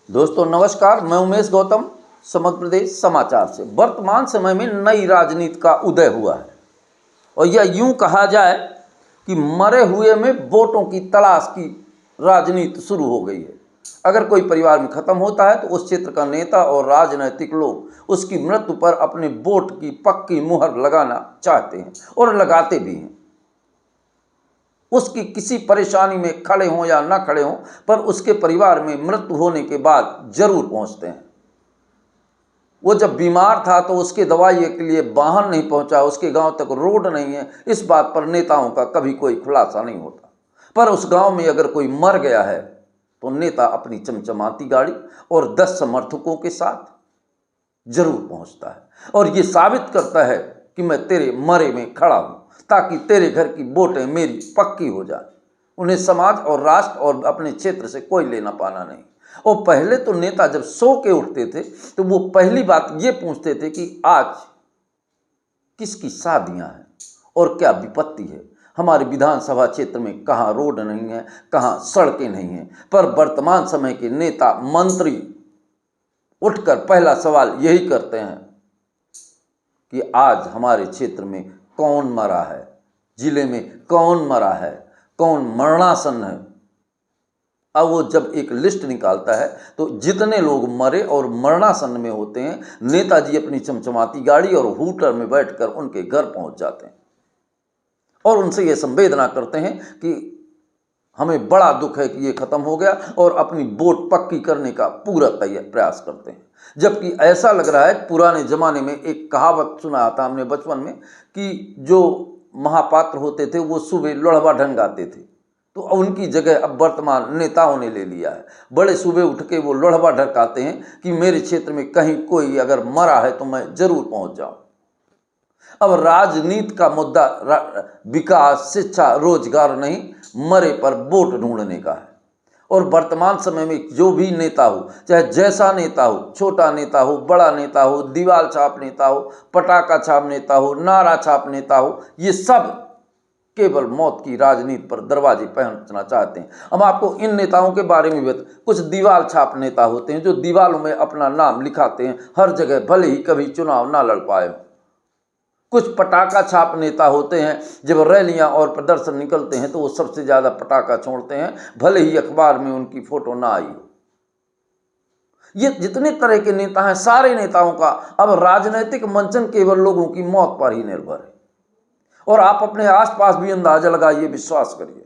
दोस्तों नमस्कार, मैं उमेश गौतम समग्र प्रदेश समाचार से। वर्तमान समय में नई राजनीति का उदय हुआ है और यह यूं कहा जाए कि मरे हुए में वोटों की तलाश की राजनीति शुरू हो गई है। अगर कोई परिवार में खत्म होता है तो उस क्षेत्र का नेता और राजनीतिक लोग उसकी मृत्यु पर अपने वोट की पक्की मुहर लगाना चाहते हैं और लगाते भी हैं। उसकी किसी परेशानी में खड़े हों या ना खड़े हों, पर उसके परिवार में मृत्यु होने के बाद जरूर पहुंचते हैं। वो जब बीमार था तो उसके दवाई के लिए वाहन नहीं पहुंचा, उसके गांव तक रोड नहीं है, इस बात पर नेताओं का कभी कोई खुलासा नहीं होता। पर उस गांव में अगर कोई मर गया है तो नेता अपनी चमचमाती गाड़ी और 10 समर्थकों के साथ जरूर पहुंचता है और ये साबित करता है कि मैं तेरे मरे में खड़ा हूं, ताकि तेरे घर की वोटें मेरी पक्की हो जाए। उन्हें समाज और राष्ट्र और अपने क्षेत्र से कोई लेना पाना नहीं। और पहले तो नेता जब सो के उठते थे तो वो पहली बात ये पूछते थे कि आज किसकी शादियां हैं और क्या विपत्ति है। हमारे विधानसभा क्षेत्र में कहाँ रोड नहीं है, कहाँ सड़कें नहीं हैं। पर वर्तमान समय के नेता मंत्री उठकर पहला सवाल यही करते हैं कि आज हमारे क्षेत्र में कौन मरा है, जिले में कौन मरा है, कौन मरणासन है। अब वो जब एक लिस्ट निकालता है तो जितने लोग मरे और मरणासन में होते हैं, नेताजी अपनी चमचमाती गाड़ी और हूटर में बैठकर उनके घर पहुंच जाते हैं और उनसे ये संवेदना करते हैं कि हमें बड़ा दुख है कि ये खत्म हो गया, और अपनी वोट पक्की करने का पूरा प्रयास करते हैं। जबकि ऐसा लग रहा है, पुराने ज़माने में एक कहावत सुना था हमने बचपन में कि जो महापात्र होते थे वो सुबह लोढ़वा ढंगाते थे, तो उनकी जगह अब वर्तमान नेताओं ने ले लिया है। बड़े सुबह उठ के वो लोढ़वा ढकाते हैं कि मेरे क्षेत्र में कहीं कोई अगर मरा है तो मैं जरूर पहुंच जाऊं। अब राजनीति का मुद्दा विकास, शिक्षा, रोजगार नहीं, मरे पर वोट ढूंढने का है। और वर्तमान समय में जो भी नेता हो, चाहे जैसा नेता हो, छोटा नेता हो, बड़ा नेता हो, दीवाल छाप नेता हो, पटाखा छाप नेता हो, नारा छाप नेता हो, ये सब केवल मौत की राजनीति पर दरवाजे पहुंचना चाहते हैं। हम आपको इन नेताओं के बारे में बता, कुछ दीवाल छाप नेता होते हैं जो दीवालों में अपना नाम लिखाते हैं हर जगह, भले ही कभी चुनाव ना लड़ पाए हो। कुछ पटाखा छाप नेता होते हैं, जब रैलियां और प्रदर्शन निकलते हैं तो वो सबसे ज़्यादा पटाखा छोड़ते हैं, भले ही अखबार में उनकी फोटो ना आई हो। ये जितने तरह के नेता हैं, सारे नेताओं का अब राजनीतिक मंचन केवल लोगों की मौत पर ही निर्भर है। और आप अपने आसपास भी अंदाजा लगाइए, विश्वास करिए,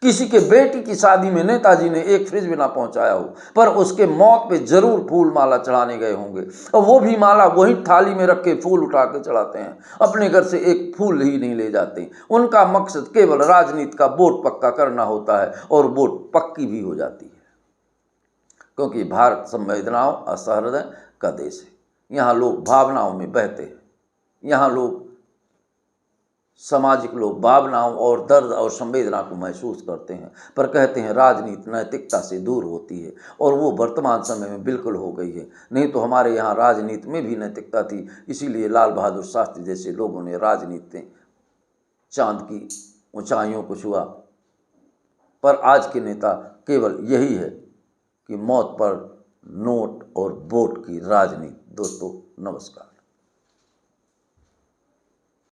किसी के बेटी की शादी में नेताजी ने एक फ्रिज भी ना पहुंचाया हो, पर उसके मौत पे जरूर फूल माला चढ़ाने गए होंगे, और वो भी माला वही थाली में रख के फूल उठा के चढ़ाते हैं, अपने घर से एक फूल ही नहीं ले जाते। उनका मकसद केवल राजनीति का वोट पक्का करना होता है और वोट पक्की भी हो जाती है, क्योंकि भारत संवेदनाओं और सहृदय का देश है। यहाँ लोग भावनाओं में बहते हैं, यहाँ लोग सामाजिक लोग भावनाओं और दर्द और संवेदना को महसूस करते हैं। पर कहते हैं राजनीति नैतिकता से दूर होती है, और वो वर्तमान समय में बिल्कुल हो गई है। नहीं तो हमारे यहाँ राजनीति में भी नैतिकता थी, इसीलिए लाल बहादुर शास्त्री जैसे लोगों ने राजनीति में चांद की ऊंचाइयों को छुआ। पर आज के नेता केवल यही है कि मौत पर नोट और वोट की राजनीति। दोस्तों नमस्कार।